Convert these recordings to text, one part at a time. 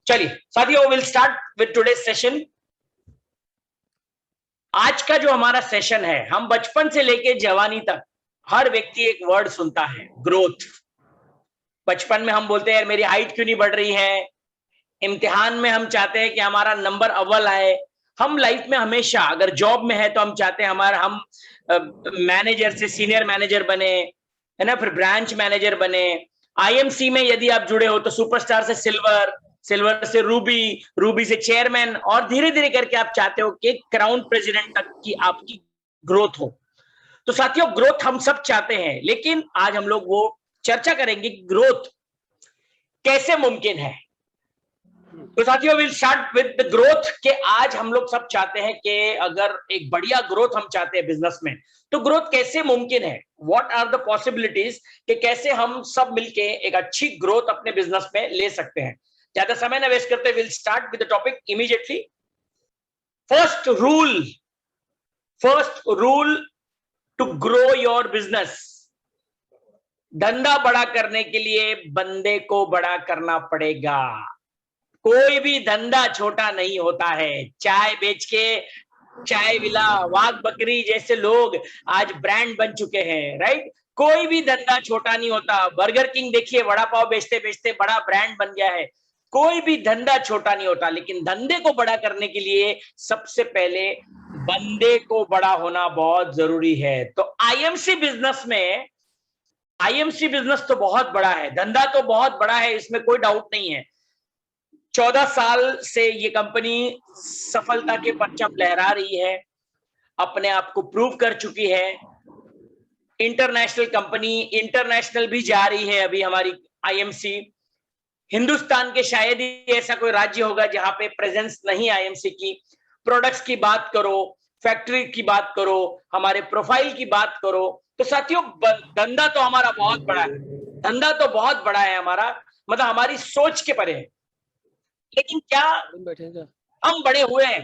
चलिए साथियों, will start with today's session. आज का जो हमारा सेशन है, हम बचपन से लेके जवानी तक हर व्यक्ति एक वर्ड सुनता है, ग्रोथ। बचपन में हम बोलते हैं मेरी हाइट क्यों नहीं बढ़ रही है, इम्तिहान में हम चाहते हैं कि हमारा नंबर अव्वल आए। हम लाइफ में हमेशा, अगर जॉब में है तो हम चाहते हैं हम मैनेजर से सीनियर मैनेजर बने, है ना, फिर ब्रांच मैनेजर बने। आईएमसी में यदि आप जुड़े हो तो सुपरस्टार से सिल्वर, सिल्वर से रूबी, रूबी से चेयरमैन, और धीरे धीरे करके आप चाहते हो कि क्राउन प्रेसिडेंट तक की आपकी ग्रोथ हो। तो साथियों, ग्रोथ हम सब चाहते हैं, लेकिन आज हम लोग वो चर्चा करेंगे ग्रोथ कैसे मुमकिन है। तो साथियों, will start with the growth के आज हम लोग सब चाहते हैं कि अगर एक बढ़िया ग्रोथ हम चाहते हैं बिजनेस में, तो ग्रोथ कैसे मुमकिन है, व्हाट आर द पॉसिबिलिटीज, कि कैसे हम सब मिलके एक अच्छी ग्रोथ अपने बिजनेस में ले सकते हैं। ज्यादा समय ना वेस्ट करते, will start with the topic immediately. First rule to grow your business. धंधा बड़ा करने के लिए बंदे को बड़ा करना पड़ेगा। कोई भी धंधा छोटा नहीं होता है। चाय बेच के चाय विला, वाघ बकरी जैसे लोग आज ब्रांड बन चुके हैं, राइट। कोई भी धंधा छोटा नहीं होता। बर्गर किंग देखिए, वड़ा पाव बेचते बेचते बड़ा ब्रांड बन गया है। कोई भी धंधा छोटा नहीं होता, लेकिन धंधे को बड़ा करने के लिए सबसे पहले बंदे को बड़ा होना बहुत जरूरी है। तो आईएमसी बिजनेस तो बहुत बड़ा है, धंधा तो बहुत बड़ा है, इसमें कोई डाउट नहीं है। 14 साल से ये कंपनी सफलता के परचम लहरा रही है, अपने आप को प्रूव कर चुकी है। इंटरनेशनल कंपनी, इंटरनेशनल भी जा रही है अभी हमारी आईएमसी। हिंदुस्तान के शायद ही ऐसा कोई राज्य होगा जहां पे प्रेजेंस नहीं आईएमसी की। प्रोडक्ट्स की बात करो, फैक्ट्री की बात करो, हमारे प्रोफाइल की बात करो, तो साथियों धंधा तो हमारा बहुत बड़ा है। धंधा तो बहुत बड़ा है हमारा, मतलब हमारी सोच के परे है। लेकिन क्या हम बड़े हुए हैं?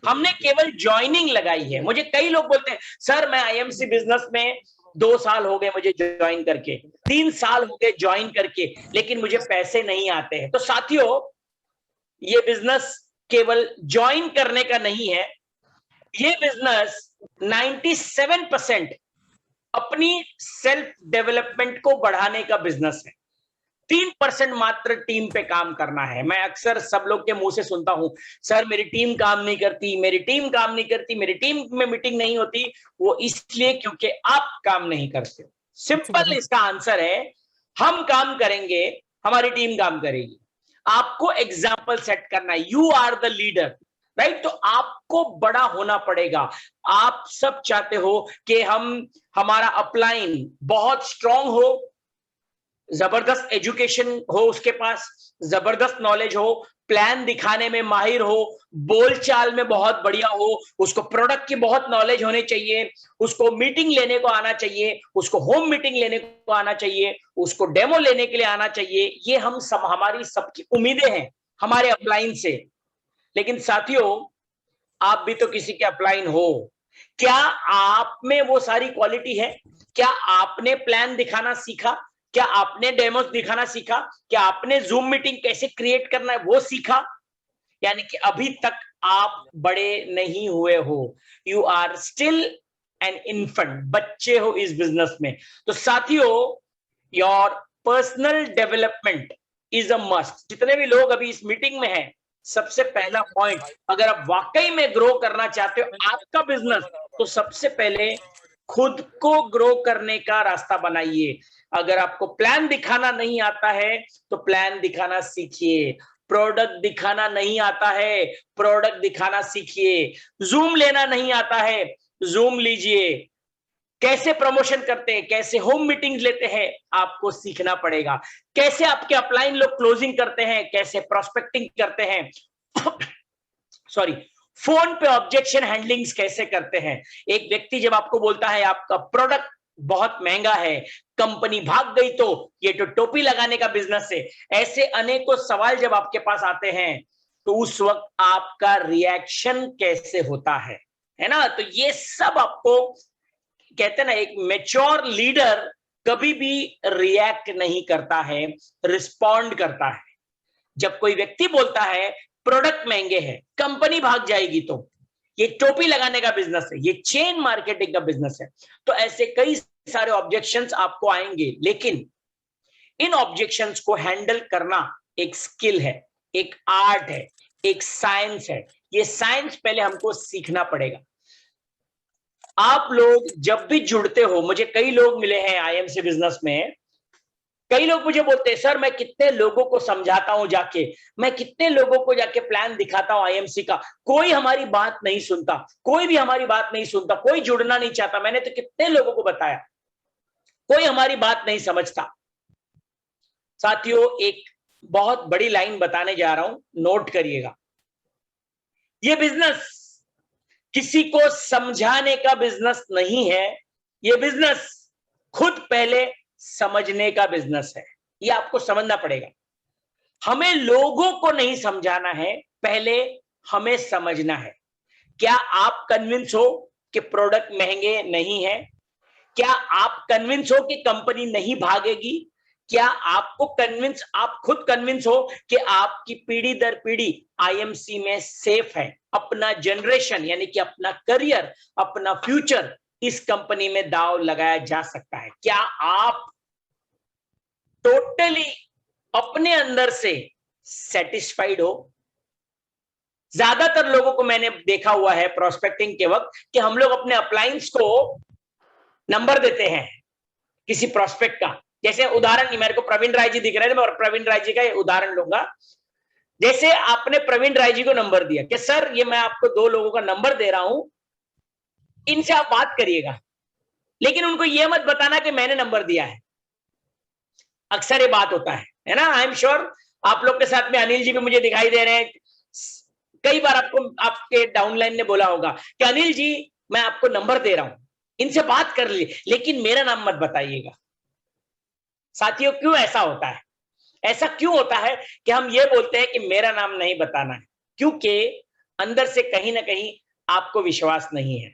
हमने केवल ज्वाइनिंग लगाई है। मुझे कई लोग बोलते हैं, सर मैं आईएमसी बिजनेस में 2 साल हो गए मुझे ज्वाइन करके, 3 साल हो गए ज्वाइन करके, लेकिन मुझे पैसे नहीं आते हैं। तो साथियों, ये बिजनेस केवल ज्वाइन करने का नहीं है। ये बिजनेस 97% अपनी सेल्फ डेवलपमेंट को बढ़ाने का बिजनेस है। 3% मात्र टीम पे काम करना है। मैं अक्सर सब लोग के मुंह से सुनता हूं, सर मेरी टीम काम नहीं करती, मेरी टीम काम नहीं करती, मेरी टीम में मीटिंग नहीं होती। वो इसलिए क्योंकि आप काम नहीं करते। सिंपल इसका आंसर है, हम काम करेंगे, हमारी टीम काम करेगी। आपको एग्जाम्पल सेट करना है, you are the leader, right. तो आपको बड़ा होना पड़ेगा। आप सब चाहते हो कि हमारा अपलाइन बहुत स्ट्रांग हो, जबरदस्त एजुकेशन हो, उसके पास जबरदस्त नॉलेज हो, प्लान दिखाने में माहिर हो, बोलचाल में बहुत बढ़िया हो, उसको प्रोडक्ट की बहुत नॉलेज होनी चाहिए, उसको मीटिंग लेने को आना चाहिए, उसको होम मीटिंग लेने को आना चाहिए, उसको डेमो लेने के लिए आना चाहिए। ये हम सब, हमारी सबकी उम्मीदें हैं हमारे अपलाइन से। लेकिन साथियों, आप भी तो किसी के अपलाइन हो। क्या आप में वो सारी क्वालिटी है? क्या आपने प्लान दिखाना सीखा? क्या आपने डेमोस दिखाना सीखा? क्या आपने जूम मीटिंग कैसे क्रिएट करना है वो सीखा? यानी कि अभी तक आप बड़े नहीं हुए हो। You are still an infant, बच्चे हो इस बिजनेस में। तो साथियों, your personal development is a must. जितने भी लोग अभी इस मीटिंग में हैं, सबसे पहला पॉइंट, अगर आप वाकई में ग्रो करना चाहते हो आपका बिजनेस, तो सबसे पहले खुद को ग्रो करने का रास्ता बनाइए। अगर आपको प्लान दिखाना नहीं आता है तो प्लान दिखाना सीखिए। प्रोडक्ट दिखाना नहीं आता है, प्रोडक्ट दिखाना सीखिए। जूम लेना नहीं आता है, जूम लीजिए। कैसे प्रमोशन करते हैं, कैसे होम मीटिंग्स लेते हैं, आपको सीखना पड़ेगा। कैसे आपके अपलाइन लोग क्लोजिंग करते हैं, कैसे प्रोस्पेक्टिंग करते हैं सॉरी, फोन पे ऑब्जेक्शन हैंडलिंग्स कैसे करते हैं। एक व्यक्ति जब आपको बोलता है आपका प्रोडक्ट बहुत महंगा है, कंपनी भाग गई तो ये तो टोपी लगाने का बिजनेस है, ऐसे अनेकों सवाल जब आपके पास आते हैं, तो उस वक्त आपका रिएक्शन कैसे होता है ना। तो ये सब आपको, कहते हैं ना, एक मैच्योर लीडर कभी भी रिएक्ट नहीं करता है, रिस्पॉन्ड करता है। जब कोई व्यक्ति बोलता है प्रोडक्ट महंगे हैं, कंपनी भाग जाएगी, तो ये टोपी लगाने का बिजनेस है, ये चेन मार्केटिंग का बिजनेस है। तो ऐसे कई सारे ऑब्जेक्शंस आपको आएंगे, लेकिन इन ऑब्जेक्शंस को हैंडल करना एक स्किल है, एक आर्ट है, एक साइंस है। ये साइंस पहले हमको सीखना पड़ेगा। आप लोग जब भी जुड़ते हो, मुझे कई लोग मिले हैं आईएमसी बिजनेस में, कई लोग मुझे बोलते हैं सर मैं कितने लोगों को समझाता हूं जाके, मैं कितने लोगों को जाके प्लान दिखाता हूं आईएमसी का, कोई हमारी बात नहीं सुनता, कोई भी हमारी बात नहीं सुनता, कोई जुड़ना नहीं चाहता। मैंने तो कितने लोगों को बताया, कोई हमारी बात नहीं समझता। साथियों, एक बहुत बड़ी लाइन बताने जा रहा हूं, नोट करिएगा। ये बिजनेस किसी को समझाने का बिजनेस नहीं है, ये बिजनेस खुद पहले समझने का बिजनेस है। ये आपको समझना पड़ेगा। हमें लोगों को नहीं समझाना है, पहले हमें समझना है। क्या आप कन्विंस हो कि प्रोडक्ट महंगे नहीं है? क्या आप कन्विंस हो कि कंपनी नहीं भागेगी? क्या आपको कन्विंस, आप खुद कन्विंस हो कि आपकी पीढ़ी दर पीढ़ी आईएमसी में सेफ है, अपना जनरेशन यानी कि अपना करियर, अपना फ्यूचर इस कंपनी में दांव लगाया जा सकता है? क्या आप टोटली अपने अंदर से सेटिस्फाइड हो? ज्यादातर लोगों को मैंने देखा हुआ है प्रोस्पेक्टिंग के वक्त कि हम लोग अपने अप्लायंस को नंबर देते हैं किसी प्रोस्पेक्ट का। जैसे उदाहरण, मेरे को प्रवीण राय जी दिख रहे थे, मैं प्रवीण राय जी का उदाहरण लूंगा। जैसे आपने प्रवीण राय जी को नंबर दिया कि सर ये मैं आपको 2 लोगों का नंबर दे रहा हूं, इनसे आप बात करिएगा, लेकिन उनको यह मत बताना कि मैंने नंबर दिया है। अक्सर ये बात होता है ना? आई एम श्योर आप लोग के साथ में अनिल जी भी मुझे दिखाई दे रहे हैं। कई बार आपको आपके डाउनलाइन ने बोला होगा कि अनिल जी मैं आपको नंबर दे रहा हूं, इनसे बात कर ली, लेकिन मेरा नाम मत बताइएगा। साथियों, क्यों ऐसा होता है? ऐसा क्यों होता है कि हम ये बोलते हैं कि मेरा नाम नहीं बताना है? क्योंकि अंदर से कहीं ना कहीं आपको विश्वास नहीं है।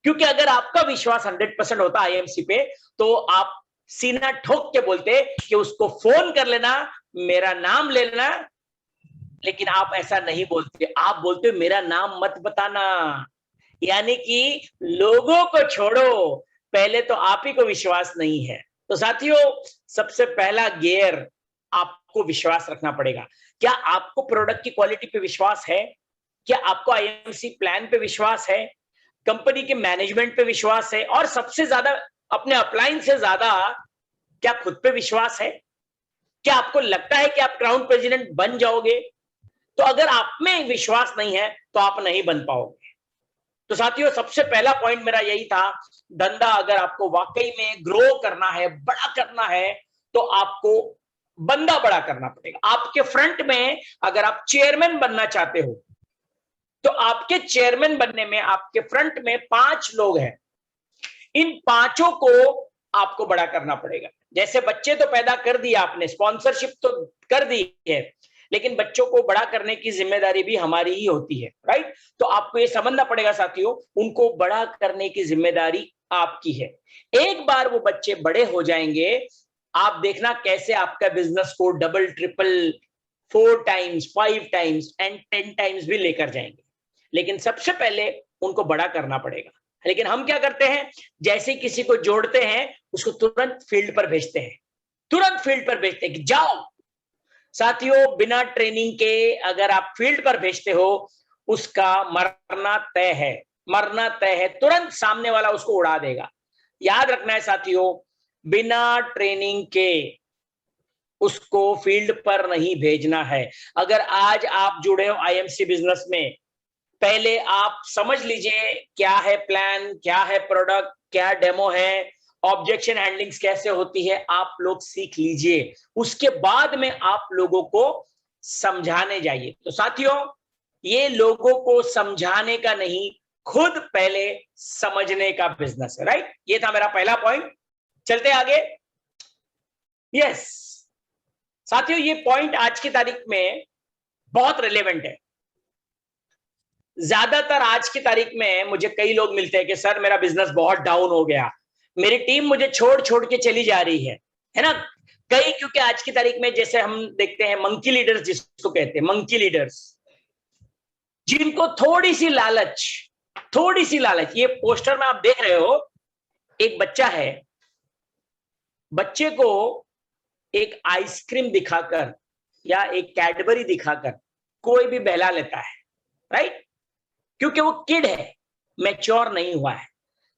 क्योंकि अगर आपका विश्वास 100% होता आईएमसी पे, तो आप सीना ठोक के बोलते कि उसको फोन कर लेना, मेरा नाम ले लेना, लेकिन आप ऐसा नहीं बोलते। आप बोलते मेरा नाम मत बताना, यानी कि लोगों को छोड़ो, पहले तो आप ही को विश्वास नहीं है। तो साथियों, सबसे पहला गियर आपको विश्वास रखना पड़ेगा। क्या आपको प्रोडक्ट की क्वालिटी पे विश्वास है? क्या आपको आईएमसी प्लान पे विश्वास है? कंपनी के मैनेजमेंट पे विश्वास है? और सबसे ज्यादा अपने अप्लायंस से ज्यादा क्या खुद पे विश्वास है? क्या आपको लगता है कि आप क्राउन प्रेसिडेंट बन जाओगे? तो अगर आप में विश्वास नहीं है तो आप नहीं बन पाओगे। तो साथियों, सबसे पहला पॉइंट मेरा यही था, धंधा अगर आपको वाकई में ग्रो करना है, बड़ा करना है, तो आपको बंदा बड़ा करना पड़ेगा। आपके फ्रंट में अगर आप चेयरमैन बनना चाहते हो, तो आपके चेयरमैन बनने में आपके फ्रंट में 5 लोग हैं। इन 5 को आपको बड़ा करना पड़ेगा। जैसे बच्चे तो पैदा कर दिया आपने, स्पॉन्सरशिप तो कर दी है, लेकिन बच्चों को बड़ा करने की जिम्मेदारी भी हमारी ही होती है, राइट? तो आपको ये समझना पड़ेगा साथियों, उनको बड़ा करने की जिम्मेदारी आपकी है। एक बार वो बच्चे बड़े हो जाएंगे, आप देखना कैसे आपका बिजनेस को double, triple, 4 times, 5 times and 10 times भी लेकर जाएंगे। लेकिन सबसे पहले उनको बड़ा करना पड़ेगा। लेकिन हम क्या करते हैं, जैसे किसी को जोड़ते हैं उसको तुरंत फील्ड पर भेजते हैं, तुरंत फील्ड पर भेजते हैं कि जाओ। साथियों, बिना ट्रेनिंग के अगर आप फील्ड पर भेजते हो, उसका मरना तय है, मरना तय है। तुरंत सामने वाला उसको उड़ा देगा। याद रखना है साथियों, बिना ट्रेनिंग के उसको फील्ड पर नहीं भेजना है। अगर आज आप जुड़े हो आईएमसी बिजनेस में, पहले आप समझ लीजिए क्या है प्लान, क्या है प्रोडक्ट, क्या डेमो है, ऑब्जेक्शन हैंडलिंग्स कैसे होती है, आप लोग सीख लीजिए। उसके बाद में आप लोगों को समझाने जाइए। तो साथियों, ये लोगों को समझाने का नहीं, खुद पहले समझने का बिजनेस है, राइट? ये था मेरा पहला पॉइंट। चलते आगे। यस साथियों, ये पॉइंट आज की तारीख में बहुत रिलेवेंट है। ज्यादातर आज की तारीख में मुझे कई लोग मिलते हैं कि सर मेरा बिजनेस बहुत डाउन हो गया, मेरी टीम मुझे छोड़ छोड़ के चली जा रही है ना? कई, क्योंकि आज की तारीख में जैसे हम देखते हैं मंकी लीडर्स जिसको कहते हैं, मंकी लीडर्स, जिनको थोड़ी सी लालच, ये पोस्टर में आप देख रहे हो, एक बच्चा है, बच्चे को एक आइसक्रीम दिखाकर या एक कैडबरी दिखाकर कोई भी बहला लेता है, राइट? क्योंकि वो किड है, मैच्योर नहीं हुआ है।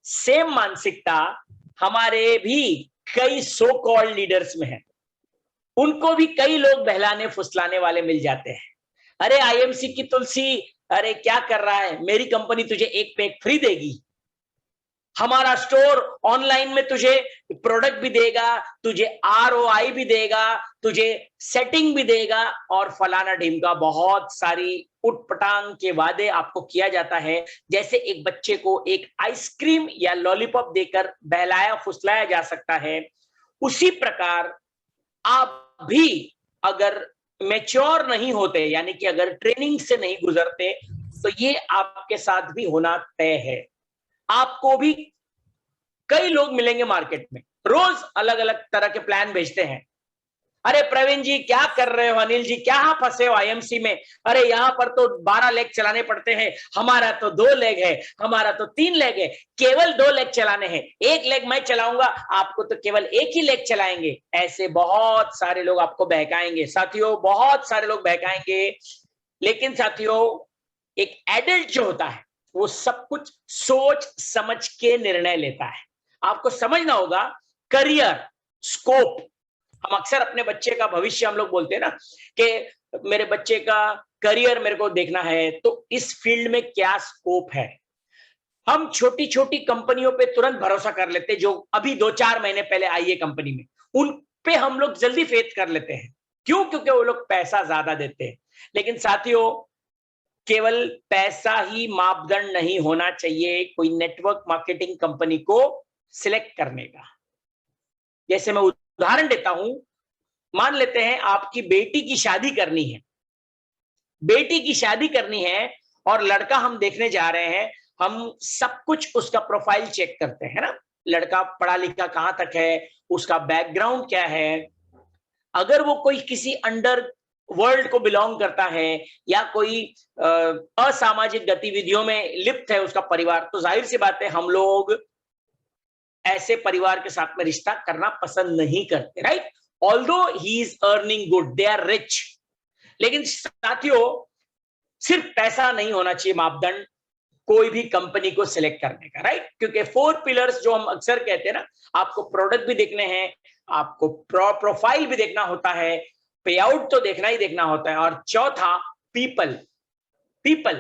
सेम मानसिकता हमारे भी कई सो कॉल्ड लीडर्स में है। उनको भी कई लोग बहलाने फुसलाने वाले मिल जाते हैं। अरे आईएमसी की तुलसी, अरे क्या कर रहा है, मेरी कंपनी तुझे एक पे एक फ्री देगी, हमारा स्टोर ऑनलाइन में तुझे प्रोडक्ट भी देगा, तुझे आरओआई भी देगा, तुझे सेटिंग भी देगा, और फलाना ढीमका बहुत सारी उटपटांग के वादे आपको किया जाता है। जैसे एक बच्चे को एक आइसक्रीम या लॉलीपॉप देकर बहलाया फुसलाया जा सकता है, उसी प्रकार आप भी अगर मैच्योर नहीं होते, यानी कि अगर ट्रेनिंग से नहीं गुजरते, तो ये आपके साथ भी होना तय है। आपको भी कई लोग मिलेंगे मार्केट में, रोज अलग अलग तरह के प्लान भेजते हैं। अरे प्रवीण जी क्या कर रहे हो, अनिल जी क्या फंसे हो आईएमसी में, अरे यहां पर तो 12 लेग चलाने पड़ते हैं, हमारा तो 2 लेग है, हमारा तो 3 लेग है, केवल 2 लेग चलाने हैं, 1 लेग मैं चलाऊंगा, आपको तो केवल 1 ही लेग चलाएंगे। ऐसे बहुत सारे लोग आपको बहकाएंगे साथियों, बहुत सारे लोग बहकाएंगे। लेकिन साथियों, एक एडल्ट जो होता है वो सब कुछ सोच समझ के निर्णय लेता है। आपको समझना होगा करियर स्कोप। हम अक्सर अपने बच्चे का भविष्य, हम लोग बोलते हैं ना कि मेरे बच्चे का करियर मेरे को देखना है, तो इस फील्ड में क्या स्कोप है। हम छोटी छोटी कंपनियों पे तुरंत भरोसा कर लेते हैं, जो अभी 2-4 महीने पहले आई है कंपनी में, उन पे हम लोग जल्दी फेथ कर लेते हैं। क्यों? क्योंकि वो लोग पैसा ज्यादा देते हैं। लेकिन साथियों, केवल पैसा ही मापदंड नहीं होना चाहिए कोई नेटवर्क मार्केटिंग कंपनी को सिलेक्ट करने का। जैसे मैं उदाहरण देता हूं, मान लेते हैं आपकी बेटी की शादी करनी है, बेटी की शादी करनी है और लड़का हम देखने जा रहे हैं। हम सब कुछ उसका प्रोफाइल चेक करते हैं ना, लड़का पढ़ा लिखा कहां तक है, उसका बैकग्राउंड क्या है। अगर वो कोई किसी अंडर वर्ल्ड को बिलोंग करता है या कोई असामाजिक गतिविधियों में लिप्त है उसका परिवार, तो जाहिर सी बात है हम लोग ऐसे परिवार के साथ में रिश्ता करना पसंद नहीं करते, right? Although he is earning good, they are rich. लेकिन साथियों, सिर्फ पैसा नहीं होना चाहिए मापदंड कोई भी कंपनी को सिलेक्ट करने का, राइट? क्योंकि 4 पिलर्स जो हम अक्सर कहते हैं ना, आपको प्रोडक्ट भी देखने हैं, आपको प्रोफाइल भी देखना होता है, पे आउट तो देखना ही देखना होता है, और चौथा पीपल। पीपल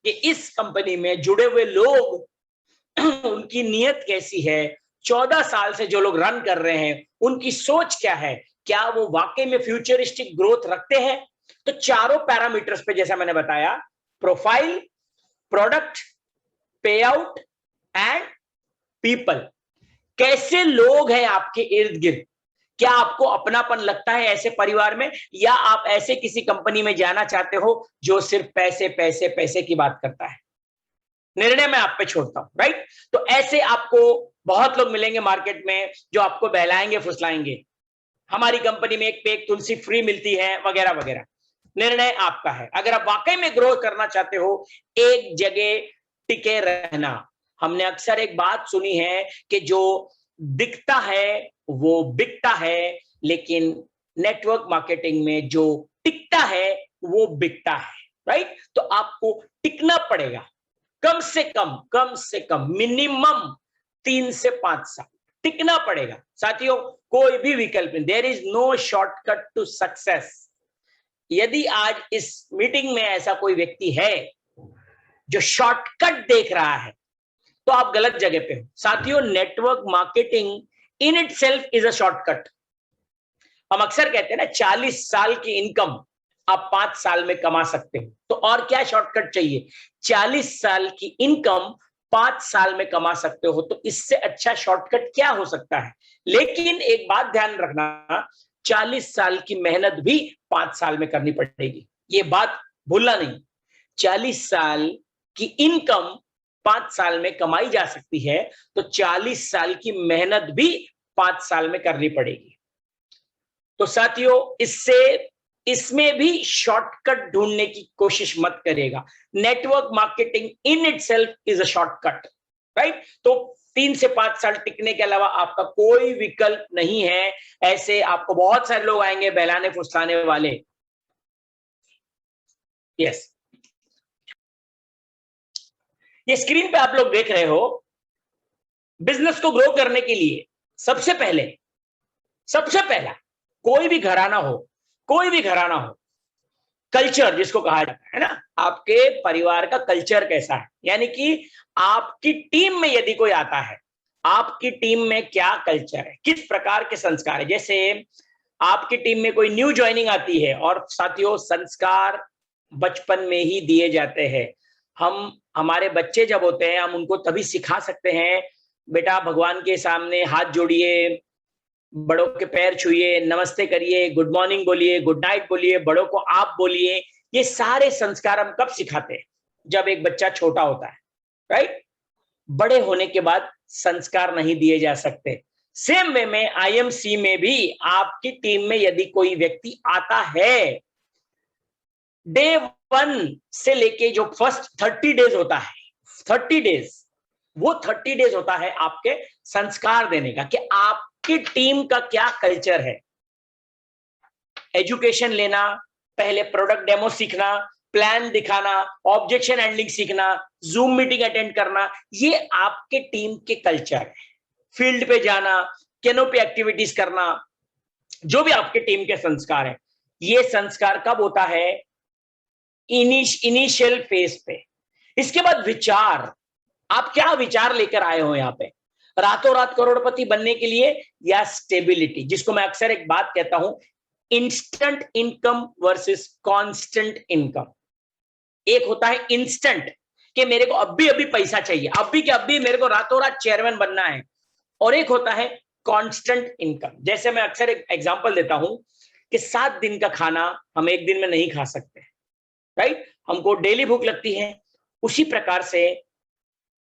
कि इस कंपनी में जुड़े हुए लोग उनकी नीयत कैसी है, 14 साल से जो लोग रन कर रहे हैं उनकी सोच क्या है, क्या वो वाकई में फ्यूचरिस्टिक ग्रोथ रखते हैं। तो चारों पैरामीटर्स पे, जैसा मैंने बताया, प्रोफाइल, प्रोडक्ट, पे आउट एंड पीपल। कैसे लोग हैं आपके इर्द गिर्द, क्या आपको अपनापन लगता है ऐसे परिवार में, या आप ऐसे किसी कंपनी में जाना चाहते हो जो सिर्फ पैसे पैसे पैसे की बात करता है। निर्णय मैं आप पे छोड़ता हूं, राइट? तो ऐसे आपको बहुत लोग मिलेंगे मार्केट में जो आपको बहलाएंगे फुसलाएंगे, हमारी कंपनी में एक पे एक तुलसी फ्री मिलती है वगैरह वगैरह। निर्णय आपका है। अगर आप वाकई में ग्रो करना चाहते हो, एक जगह टिके रहना। हमने अक्सर एक बात सुनी है कि जो दिखता है वो बिकता है, लेकिन नेटवर्क मार्केटिंग में जो टिकता है वो बिकता है, राइट? तो आपको टिकना पड़ेगा, कम से कम मिनिमम 3 से 5 साल टिकना पड़ेगा साथियों। कोई भी विकल्प नहीं, there is no shortcut to success. यदि आज इस मीटिंग में ऐसा कोई व्यक्ति है जो शॉर्टकट देख रहा है, तो आप गलत जगह पे हो साथियों। Network marketing in it self is a shortcut. हम अक्सर कहते हैं ना, 40 साल की इनकम आप 5 साल में कमा सकते हो, तो और क्या शॉर्टकट चाहिए? 40 साल की इनकम 5 साल में कमा सकते हो, तो इससे अच्छा शॉर्टकट क्या हो सकता है? लेकिन एक बात ध्यान रखना, 40 साल की मेहनत भी 5 साल में करनी पड़ेगी, ये बात भूलना नहीं। 40 साल की इनकम 5 साल में कमाई जा सकती है, तो 40 साल की मेहनत भी 5 साल में करनी पड़ेगी। तो साथियों इसमें भी शॉर्टकट ढूंढने की कोशिश मत करेगा। Network marketing in itself is a shortcut, right? तो 3 से 5 साल टिकने के अलावा आपका कोई विकल्प नहीं है। ऐसे आपको बहुत सारे लोग आएंगे बहलाने फुसलाने वाले। यस, ये स्क्रीन पे आप लोग देख रहे हो, बिजनेस को ग्रो करने के लिए सबसे पहला कोई भी घराना हो, कल्चर जिसको कहा जाता है ना, आपके परिवार का कल्चर कैसा है, यानी कि आपकी टीम में यदि कोई आता है, आपकी टीम में क्या कल्चर है, किस प्रकार के संस्कार है। जैसे आपकी टीम में कोई न्यू ज्वाइनिंग आती है, और साथियों संस्कार बचपन में ही दिए जाते हैं। हमारे बच्चे जब होते हैं, हम उनको तभी सिखा सकते हैं, बेटा भगवान के सामने हाथ जोड़िए, बड़ों के पैर छुइए, नमस्ते करिए, गुड मॉर्निंग बोलिए, गुड नाइट बोलिए, बड़ों को आप बोलिए। ये सारे संस्कार हम कब सिखाते हैं? जब एक बच्चा छोटा होता है, राइट? बड़े होने के बाद संस्कार नहीं दिए जा सकते। सेम वे में आईएमसी में भी आपकी टीम में यदि कोई व्यक्ति आता है, डे 1 से लेके जो फर्स्ट 30 डेज होता है, 30 डेज, वो 30 डेज होता है आपके संस्कार देने का, कि आपकी टीम का क्या कल्चर है। एजुकेशन लेना, पहले प्रोडक्ट डेमो सीखना, प्लान दिखाना, ऑब्जेक्शन हैंडलिंग सीखना, जूम मीटिंग अटेंड करना, ये आपके टीम के कल्चर है। फील्ड पे जाना, कैनोपी एक्टिविटीज करना, जो भी आपके टीम के संस्कार है, ये संस्कार कब होता है? इनिशियल फेज पे। इसके बाद विचार, आप क्या विचार लेकर आए हो यहां पे, रातों रात करोड़पति बनने के लिए, या स्टेबिलिटी, जिसको मैं अक्सर एक बात कहता हूं, instant income versus constant income. एक होता है इंस्टेंट, कि मेरे को अभी अभी पैसा चाहिए, अभी के अभी मेरे को रातों रात चेयरमैन बनना है, और एक होता है कांस्टेंट इनकम। जैसे मैं अक्सर एक एग्जांपल देता हूं कि 7 दिन का खाना हम एक दिन में नहीं खा सकते, राइट? हमको डेली भूख लगती है। उसी प्रकार से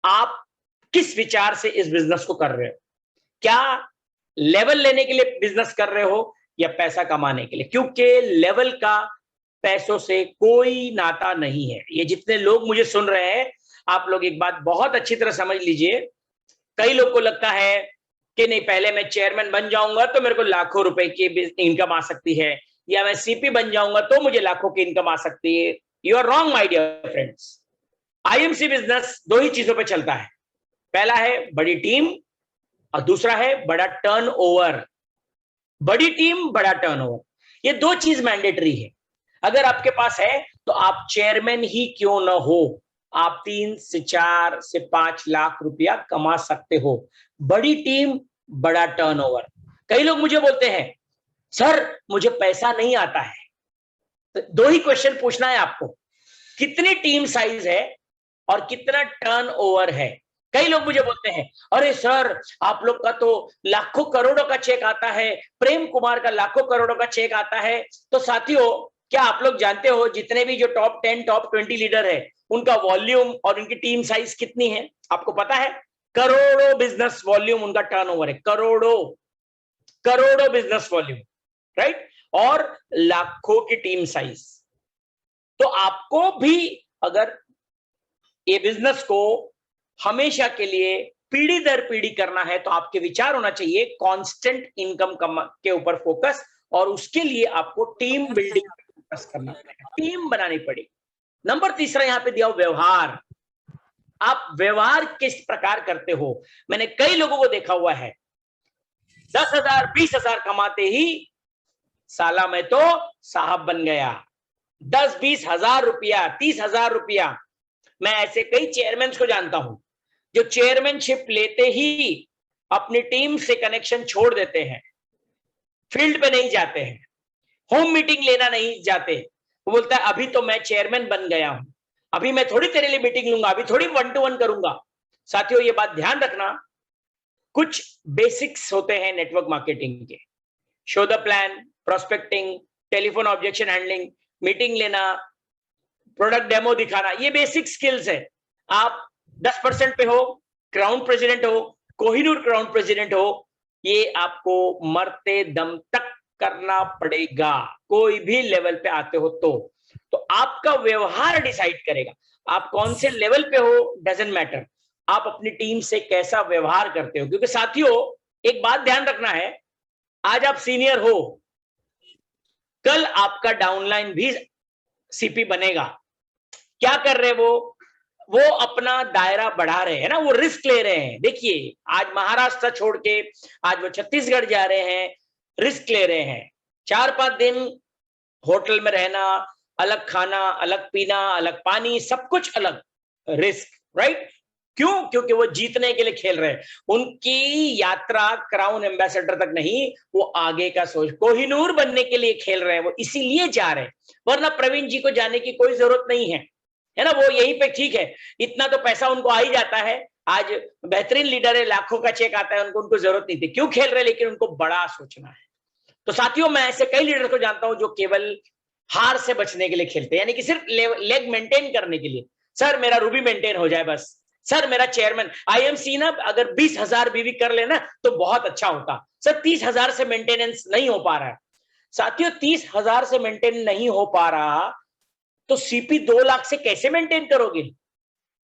आप किस विचार से इस बिजनेस को कर रहे हो? क्या लेवल लेने के लिए बिजनेस कर रहे हो, या पैसा कमाने के लिए? क्योंकि लेवल का पैसों से कोई नाता नहीं है। ये जितने लोग मुझे सुन रहे हैं, आप लोग एक बात बहुत अच्छी तरह समझ लीजिए। कई लोग को लगता है कि नहीं, पहले मैं चेयरमैन बन जाऊंगा तो मेरे को लाखों रुपए की इनकम आ सकती है, या मैं सीपी बन जाऊंगा तो मुझे लाखों की इनकम आ सकती है। You are wrong my dear friends. IMC business 2 ही चीजों पे चलता है। पहला है बड़ी टीम, और दूसरा है बड़ा टर्नओवर। बड़ी टीम, बड़ा टर्नओवर, ये 2 चीज मैंडेटरी है। अगर आपके पास है तो आप चेयरमैन ही क्यों ना हो, आप 3 से 4 से 5 लाख रुपया कमा सकते हो। बड़ी टीम, बड़ा टर्नओवर। कई लोग मुझे बोलते हैं, सर मुझे पैसा नहीं आता है। तो 2 ही क्वेश्चन पूछना है आपको, कितनी टीम साइज है और कितना टर्नओवर है। कई लोग मुझे बोलते हैं, अरे सर आप लोग का तो लाखों करोड़ों का चेक आता है, प्रेम कुमार का लाखों करोड़ों का चेक आता है। तो साथियों, क्या आप लोग जानते हो जितने भी जो टॉप 10 टॉप 20 लीडर है, उनका वॉल्यूम और उनकी टीम साइज कितनी है? आपको पता है? करोड़ों बिजनेस वॉल्यूम उनका टर्नओवर है, करोड़ों बिजनेस वॉल्यूम, राइट? और लाखों की टीम साइज। तो आपको भी अगर ये बिजनेस को हमेशा के लिए पीढ़ी दर पीढ़ी करना है, तो आपके विचार होना चाहिए कांस्टेंट इनकम के ऊपर फोकस, और उसके लिए आपको टीम बिल्डिंग पे फोकस करना पड़ेगा, टीम बनानी पड़ेगी। नंबर 3 यहां पे दिया व्यवहार। आप व्यवहार किस प्रकार करते हो? मैंने कई लोगों को देखा हुआ है, 10,000 20,000 कमाते ही साला मैं तो साहब बन गया। 10-20 हजार रुपया, 30,000 रुपया। मैं ऐसे कई चेयरमैन को जानता हूं जो चेयरमैनशिप लेते ही अपनी टीम से कनेक्शन छोड़ देते हैं, फील्ड पे नहीं जाते हैं, होम मीटिंग लेना नहीं जाते। वो बोलता है अभी तो मैं चेयरमैन बन गया हूं, अभी मैं थोड़ी तेरे लिए मीटिंग लूंगा, अभी थोड़ी 1 to 1 करूंगा। साथियों, ये बात ध्यान रखना, कुछ बेसिक्स होते हैं नेटवर्क मार्केटिंग के। Show the plan, prospecting, telephone objection handling, meeting लेना, प्रोडक्ट डेमो दिखाना, ये बेसिक स्किल्स है। आप 10% पे हो, क्राउन प्रेसिडेंट हो, कोहिनूर क्राउन प्रेसिडेंट हो, ये आपको मरते दम तक करना पड़ेगा, कोई भी लेवल पे आते हो तो आपका व्यवहार डिसाइड करेगा आप कौन से लेवल पे हो। डजंट मैटर, आप अपनी टीम से कैसा व्यवहार करते हो। क्योंकि साथियों एक बात ध्यान रखना है, आज आप सीनियर हो, कल आपका डाउनलाइन भी सीपी बनेगा। क्या कर रहे वो अपना दायरा बढ़ा रहे हैं ना, वो रिस्क ले रहे हैं। देखिए आज महाराष्ट्र छोड़ के आज वो छत्तीसगढ़ जा रहे हैं, रिस्क ले रहे हैं। 4-5 दिन होटल में रहना, अलग खाना, अलग पीना, अलग पानी, सब कुछ अलग, रिस्क, राइट? क्यों? क्योंकि वो जीतने के लिए खेल रहे हैं। उनकी यात्रा क्राउन एम्बेसडर तक नहीं, वो आगे का सोच कोहिनूर बनने के लिए खेल रहे हैं, वो इसीलिए जा रहे हैं। वरना प्रवीण जी को जाने की कोई जरूरत नहीं है ना, वो यहीं पे ठीक है, इतना तो पैसा उनको आ ही जाता है। आज बेहतरीन लीडर है, लाखों का चेक आता है, उनको जरूरत नहीं थी। क्यों खेल रहे? लेकिन उनको बड़ा सोचना है। तो साथियों मैं ऐसे कई लीडर को जानता हूं जो केवल हार से बचने के लिए खेलते हैं, यानी कि सिर्फ लेग मेंटेन करने के लिए। सर मेरा रूबी मेंटेन हो जाए बस, सर मेरा चेयरमैन आईएमसी ना अगर 20,000 बीवी कर लेना तो बहुत अच्छा होता। सर 30,000 से मेंटेनेंस नहीं हो पा रहा है। साथियों 30,000 से मेंटेन नहीं हो पा रहा तो सीपी 2 लाख से कैसे मेंटेन करोगे?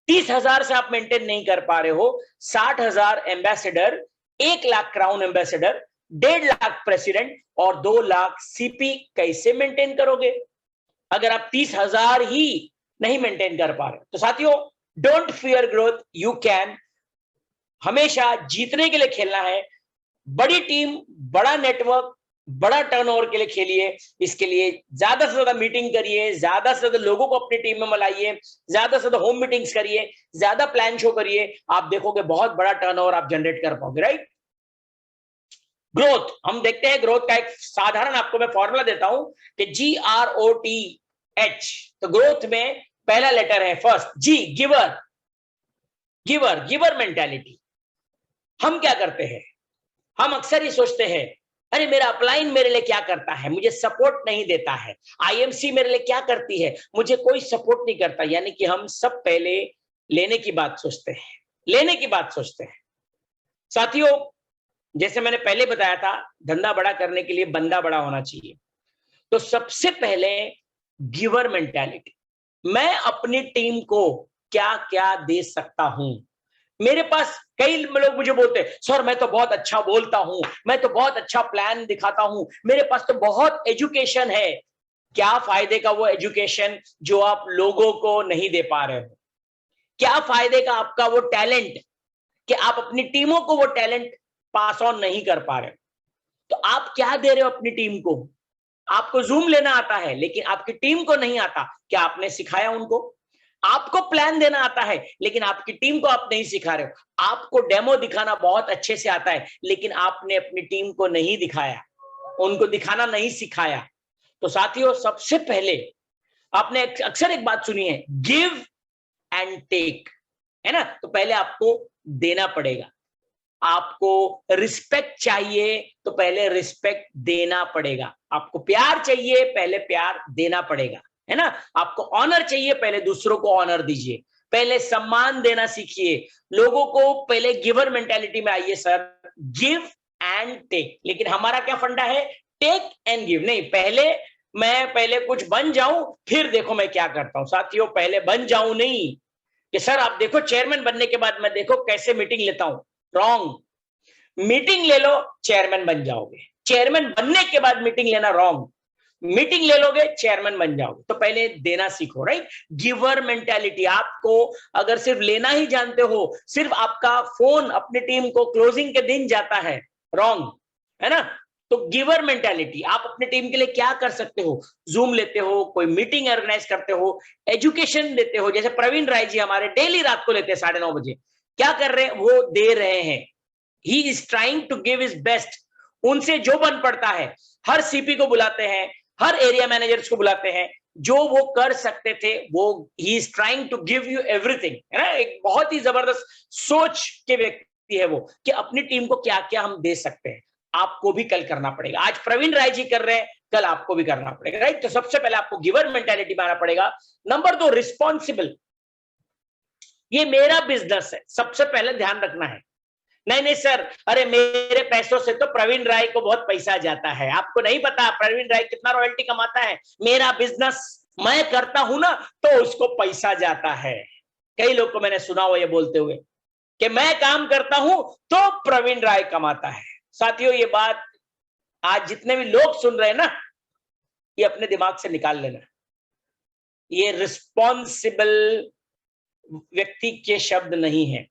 30,000 से आप मेंटेन नहीं कर पा रहे हो, 60,000 ambassador, 1 lakh crown ambassador, 1.5 lakh president और 2 लाख सीपी कैसे मेंटेन करोगे अगर आप 30,000 ही नहीं मेंटेन कर पा रहे? तो साथियों don't fear growth, you can. हमेशा जीतने के लिए खेलना है। बड़ी टीम, बड़ा नेटवर्क, बड़ा टर्नओवर के लिए खेलिए। इसके लिए ज्यादा से ज्यादा मीटिंग करिए, ज्यादा से ज्यादा लोगों को अपनी टीम में मिलाइए, ज्यादा से ज्यादा होम मीटिंग्स करिए, ज्यादा प्लान शो करिए। आप देखोगे बहुत बड़ा टर्नओवर आप जनरेट कर पाओगे, राइट? ग्रोथ, हम देखते हैं ग्रोथ का एक साधारण आपको मैं फॉर्मूला देता हूं कि GROTH। तो ग्रोथ में पहला लेटर है फर्स्ट जी, गिवर। Giver mentality. हम क्या करते हैं? हम अक्सर ये सोचते हैं अरे मेरा अपलाइन मेरे लिए क्या करता है, मुझे सपोर्ट नहीं देता है। आईएमसी मेरे लिए क्या करती है, मुझे कोई सपोर्ट नहीं करता। यानी कि हम सब पहले लेने की बात सोचते हैं, लेने की बात सोचते हैं। साथियों जैसे मैंने पहले बताया था, धंधा बड़ा करने के लिए बंदा बड़ा होना चाहिए। तो सबसे पहले गिवर मेंटालिटी। मैं अपनी टीम को क्या क्या दे सकता हूं। मेरे पास कई लोग मुझे बोलते हैं सर मैं तो बहुत अच्छा बोलता हूं, मैं तो बहुत अच्छा प्लान दिखाता हूं, मेरे पास तो बहुत एजुकेशन है। क्या फायदे का वो एजुकेशन जो आप लोगों को नहीं दे पा रहे हो? क्या फायदे का आपका वो टैलेंट कि आप अपनी टीमों को वो टैलेंट पास ऑन नहीं कर पा रहे हो? तो आप क्या दे रहे हो अपनी टीम को? आपको जूम लेना आता है लेकिन आपकी टीम को नहीं आता, क्या आपने सिखाया उनको? आपको प्लान देना आता है लेकिन आपकी टीम को आप नहीं सिखा रहे हो। आपको डेमो दिखाना बहुत अच्छे से आता है लेकिन आपने अपनी टीम को नहीं दिखाया, उनको दिखाना नहीं सिखाया। तो साथियों सबसे पहले आपने अक्सर एक बात सुनी है, गिव एंड टेक, है ना? तो पहले आपको देना पड़ेगा। आपको रिस्पेक्ट चाहिए तो पहले रिस्पेक्ट देना पड़ेगा। आपको प्यार चाहिए पहले प्यार देना पड़ेगा, है ना? आपको ऑनर चाहिए पहले दूसरों को ऑनर दीजिए, पहले सम्मान देना सीखिए। लोगों को पहले गिवर मेंटालिटी में आइए सर, गिव एंड टेक। लेकिन हमारा क्या फंडा है? टेक एंड गिव नहीं, पहले कुछ बन जाऊं फिर देखो मैं क्या करता हूं। साथियों पहले बन जाऊं नहीं कि सर आप देखो चेयरमैन बनने के बाद मैं देखो कैसे मीटिंग लेता हूं। रॉन्ग। मीटिंग ले लो चेयरमैन बन जाओगे, चेयरमैन बनने के बाद मीटिंग लेना रॉन्ग। मीटिंग ले लोगे चेयरमैन बन जाओगे। तो पहले देना सीखो, राइट? Giver mentality. आपको अगर सिर्फ लेना ही जानते हो, सिर्फ आपका फोन अपनी टीम को क्लोजिंग के दिन जाता है, रॉन्ग, है ना? तो गिवर मेंटालिटी, आप अपनी टीम के लिए क्या कर सकते हो? जूम लेते हो, कोई मीटिंग ऑर्गेनाइज करते हो, एजुकेशन देते हो। जैसे प्रवीण राय जी हमारे डेली रात को लेते हैं 9:30 बजे। क्या कर रहे हैं? वो दे रहे हैं। He is trying to give his best. उनसे जो बन पड़ता है, हर सीपी को बुलाते हैं, हर एरिया मैनेजर्स को बुलाते हैं, जो वो कर सकते थे वो he is trying to give you everything, है ना? एक बहुत ही जबरदस्त सोच के व्यक्ति है वो कि अपनी टीम को क्या क्या हम दे सकते हैं। आपको भी कल करना पड़ेगा। आज प्रवीण राय जी कर रहे हैं, कल आपको भी करना पड़ेगा, राइट? तो सबसे पहले आपको गिवर मेंटालिटी में आना पड़ेगा। Number 2 responsible. ये मेरा बिजनेस है, सबसे पहले ध्यान रखना है नहीं नहीं सर, अरे मेरे पैसों से तो प्रवीण राय को बहुत पैसा जाता है, आपको नहीं पता प्रवीण राय कितना रॉयल्टी कमाता है। मेरा बिजनेस मैं करता हूं ना तो उसको पैसा जाता है। कई लोग को मैंने सुना हुआ ये बोलते हुए कि मैं काम करता हूं तो प्रवीण राय कमाता है। साथियों, ये बात आज जितने भी लोग सुन रहे हैं ना, ये अपने दिमाग से निकाल लेना। ये रिस्पॉन्सिबल व्यक्ति के शब्द नहीं है।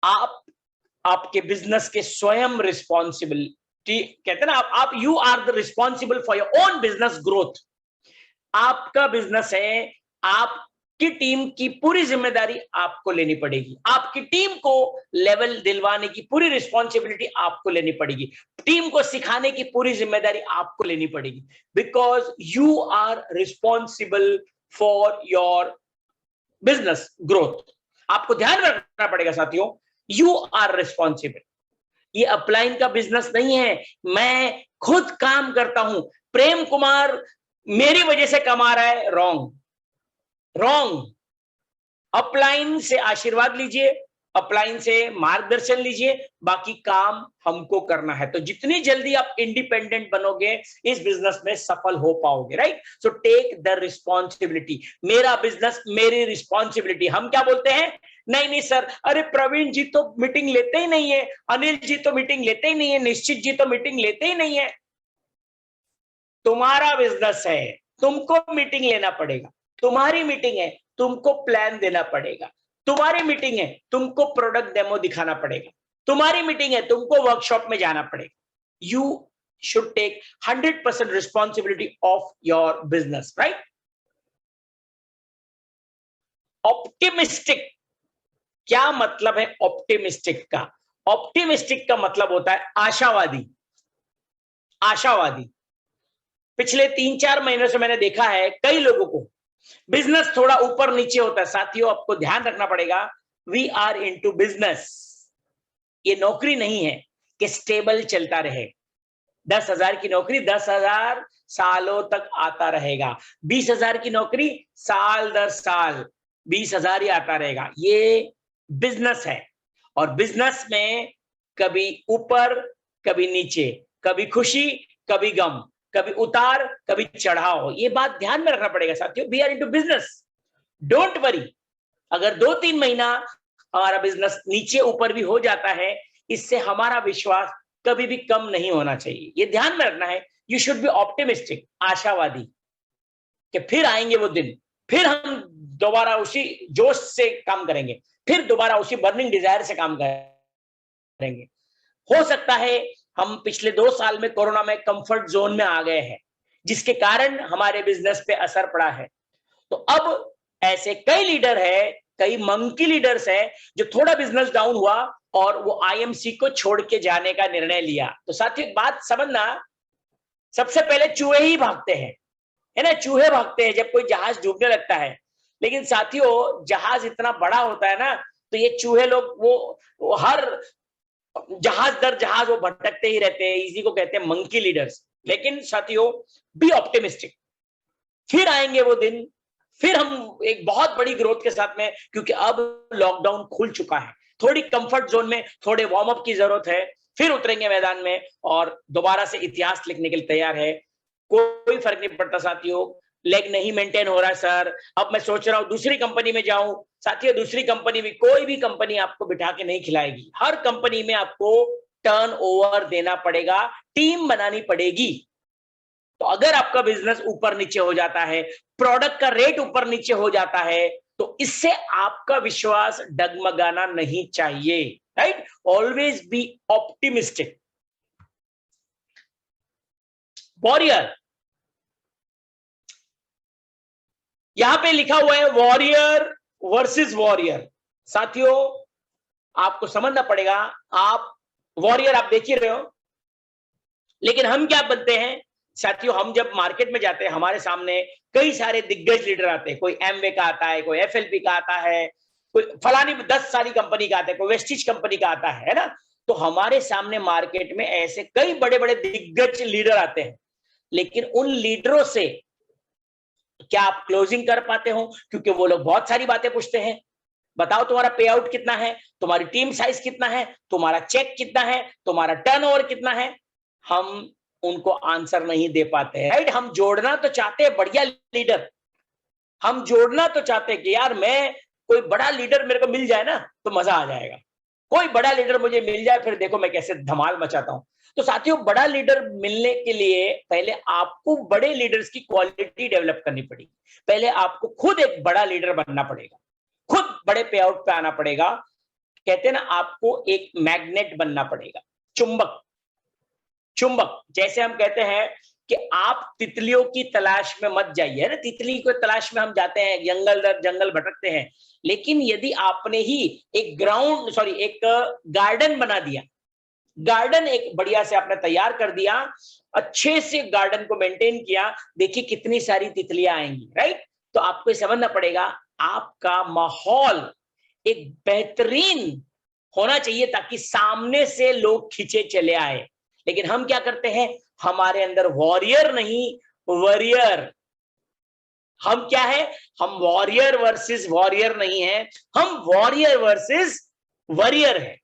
आप आपके बिजनेस के स्वयं रिस्पॉन्सिबिलिटी कहते हैं ना, आप you are the responsible for your own business growth. आपका बिजनेस है, आपकी टीम की पूरी जिम्मेदारी आपको लेनी पड़ेगी। आपकी टीम को लेवल दिलवाने की पूरी रिस्पॉन्सिबिलिटी आपको लेनी पड़ेगी। टीम को सिखाने की पूरी जिम्मेदारी आपको लेनी पड़ेगी, because you are responsible for your business growth. आपको ध्यान रखना पड़ेगा साथियों, यू आर रिस्पॉन्सिबल। ये अपलाइन का बिजनेस नहीं है, मैं खुद काम करता हूं, प्रेम कुमार मेरी वजह से कमा रहा है, रॉन्ग रॉन्ग। अपलाइन से आशीर्वाद लीजिए, अपलाइन से मार्गदर्शन लीजिए, बाकी काम हमको करना है। तो जितनी जल्दी आप इंडिपेंडेंट बनोगे इस बिजनेस में सफल हो पाओगे, right. So take the responsibility. मेरा बिजनेस मेरी रिस्पॉन्सिबिलिटी। हम क्या बोलते हैं, नहीं नहीं सर, अरे प्रवीण जी तो मीटिंग लेते ही नहीं है, अनिल जी तो मीटिंग लेते ही नहीं है, निश्चित जी तो मीटिंग लेते ही नहीं है। तुम्हारा बिजनेस है, तुमको मीटिंग लेना पड़ेगा। तुम्हारी मीटिंग है, तुमको प्लान देना पड़ेगा। तुम्हारी मीटिंग है, तुमको प्रोडक्ट डेमो दिखाना पड़ेगा। तुम्हारी मीटिंग है, तुमको वर्कशॉप में जाना पड़ेगा। You should take 100% responsibility of your business, right. Optimistic, क्या मतलब है ऑप्टिमिस्टिक का? ऑप्टिमिस्टिक का मतलब होता है आशावादी। आशावादी। पिछले 3-4 महीनों से मैंने देखा है कई लोगों को बिजनेस थोड़ा ऊपर नीचे होता है। साथियों, आपको ध्यान रखना पड़ेगा, वी आर इनटू बिजनेस। ये नौकरी नहीं है कि स्टेबल चलता रहे। 10,000 की नौकरी 10,000 सालों तक आता रहेगा। 20,000 की नौकरी साल दर साल 20,000 ही आता रहेगा। ये बिजनेस है, और बिजनेस में कभी ऊपर कभी नीचे, कभी खुशी कभी गम, कभी उतार कभी चढ़ाव। ये बात ध्यान में रखना पड़ेगा साथियों। We are into business, don't worry. अगर 2-3 महीना हमारा बिजनेस नीचे ऊपर भी हो जाता है, इससे हमारा विश्वास कभी भी कम नहीं होना चाहिए। ये ध्यान में रखना है। यू शुड बी ऑप्टिमिस्टिक, आशावादी, कि फिर आएंगे वो दिन, फिर हम दोबारा उसी जोश से काम करेंगे, फिर दोबारा उसी बर्निंग डिजायर से काम करेंगे। हो सकता है हम पिछले 2 साल में कोरोना में कंफर्ट जोन में आ गए हैं, जिसके कारण हमारे बिजनेस पे असर पड़ा है। तो अब ऐसे कई लीडर है, कई मंकी लीडर्स है, जो थोड़ा बिजनेस डाउन हुआ और वो आईएमसी को छोड़ के जाने का निर्णय लिया। तो साथियों, बात समझना, सबसे पहले चूहे ही भागते हैं, है ना। चूहे भागते हैं जब कोई जहाज डूबने लगता है। लेकिन साथियों, जहाज इतना बड़ा होता है ना, तो ये चूहे लोग वो हर जहाज दर जहाज वो भटकते ही रहते हैं। इसी को कहते हैं मंकी लीडर्स। लेकिन साथियों, बी ऑप्टिमिस्टिक, फिर आएंगे वो दिन, फिर हम एक बहुत बड़ी ग्रोथ के साथ में, क्योंकि अब लॉकडाउन खुल चुका है। थोड़ी कंफर्ट जोन में थोड़े वार्म अप की जरूरत है, फिर उतरेंगे मैदान में और दोबारा से इतिहास लिखने के लिए तैयार है। कोई फर्क नहीं पड़ता साथियों, लेग नहीं मेंटेन हो रहा है सर, अब मैं सोच रहा हूं दूसरी कंपनी में जाऊं। साथियों, दूसरी कंपनी भी, कोई भी कंपनी आपको बिठा के नहीं खिलाएगी। हर कंपनी में आपको टर्न ओवर देना पड़ेगा, टीम बनानी पड़ेगी। तो अगर आपका बिजनेस ऊपर नीचे हो जाता है, प्रोडक्ट का रेट ऊपर नीचे हो जाता है, तो इससे आपका विश्वास डगमगाना नहीं चाहिए, right. Always be optimistic. Warrior, यहां पे लिखा हुआ है वॉरियर वर्सेस वॉरियर। साथियों, आपको समझना पड़ेगा, आप वॉरियर आप देख ही रहे हो, लेकिन हम क्या बनते हैं साथियों, हम जब मार्केट में जाते हैं, हमारे सामने कई सारे दिग्गज लीडर आते हैं। कोई एमवे का आता है, कोई एफएलपी का आता है, कोई फलानी 10 सारी कंपनी का आता है, कोई वेस्टिज कंपनी का आता है ना। तो हमारे सामने मार्केट में ऐसे कई बड़े बड़े दिग्गज लीडर आते हैं, लेकिन उन लीडरों से क्या आप क्लोजिंग कर पाते हो? क्योंकि वो लोग बहुत सारी बातें पूछते हैं, बताओ तुम्हारा पे आउट कितना है, तुम्हारी टीम साइज कितना है, तुम्हारा चेक कितना है, तुम्हारा टर्नओवर कितना है। हम उनको आंसर नहीं दे पाते हैं, राइट। हम जोड़ना तो चाहते हैं बढ़िया लीडर, हम जोड़ना तो चाहते हैं कि यार मैं कोई बड़ा लीडर मेरे को मिल जाए ना तो मजा आ जाएगा, कोई बड़ा लीडर मुझे मिल जाए फिर देखो मैं कैसे धमाल मचाता हूं। तो साथियों, बड़ा लीडर मिलने के लिए पहले आपको बड़े लीडर्स की क्वालिटी डेवलप करनी पड़ेगी। पहले आपको खुद एक बड़ा लीडर बनना पड़ेगा, खुद बड़े पे आउट पे आना पड़ेगा। कहते हैं ना, आपको एक मैग्नेट बनना पड़ेगा, चुंबक। चुंबक जैसे हम कहते हैं कि आप तितलियों की तलाश में मत जाइए, है ना, तितली को तलाश में हम जाते हैं, जंगल दर जंगल भटकते हैं। लेकिन यदि आपने ही एक गार्डन बना दिया, गार्डन एक बढ़िया से आपने तैयार कर दिया, अच्छे से गार्डन को मेंटेन किया, देखिए कितनी सारी तितलियां आएंगी, राइट। तो आपको समझना पड़ेगा आपका माहौल एक बेहतरीन होना चाहिए ताकि सामने से लोग खींचे चले आए। लेकिन हम क्या करते हैं, हमारे अंदर वॉरियर नहीं, वॉरियर। हम क्या है, हम वॉरियर वर्सेस वॉरियर नहीं है, हम वॉरियर वर्सेस वॉरियर है।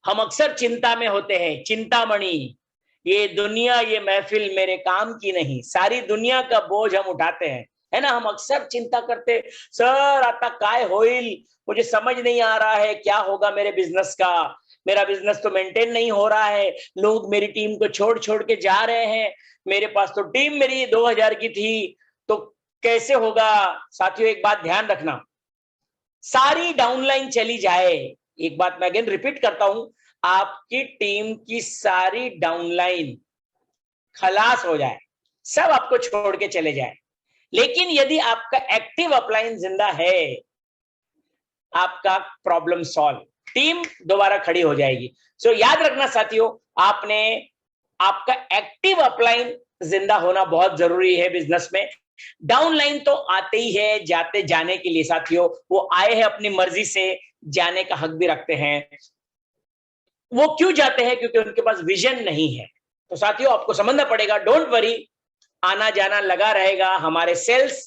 हम अक्सर चिंता में होते हैं, चिंतामणि, ये दुनिया ये महफिल मेरे काम की नहीं, सारी दुनिया का बोझ हम उठाते हैं, है ना। हम अक्सर चिंता करते, सर आता काय होइल, मुझे समझ नहीं आ रहा है क्या होगा मेरे बिजनेस का, मेरा बिजनेस तो मेंटेन नहीं हो रहा है, लोग मेरी टीम को छोड़ छोड़ के जा रहे हैं, मेरे पास तो टीम मेरी 2000 की थी, तो कैसे होगा। साथियों, एक बात ध्यान रखना, सारी डाउनलाइन चली जाए, एक बात मैं अगेन रिपीट करता हूं, आपकी टीम की सारी डाउनलाइन खलास हो जाए, सब आपको छोड़ के चले जाए, लेकिन यदि आपका एक्टिव अपलाइन जिंदा है, आपका प्रॉब्लम सॉल्व, टीम दोबारा खड़ी हो जाएगी। सो याद रखना साथियों, आपका एक्टिव अपलाइन जिंदा होना बहुत जरूरी है बिजनेस में। डाउनलाइन तो आते ही है जाते जाने के लिए साथियों, वो आए हैं अपनी मर्जी से, जाने का हक भी रखते हैं। वो क्यों जाते हैं, क्योंकि उनके पास विजन नहीं है। तो साथियों, आपको समझना पड़ेगा, डोंट वरी, आना जाना लगा रहेगा। हमारे सेल्स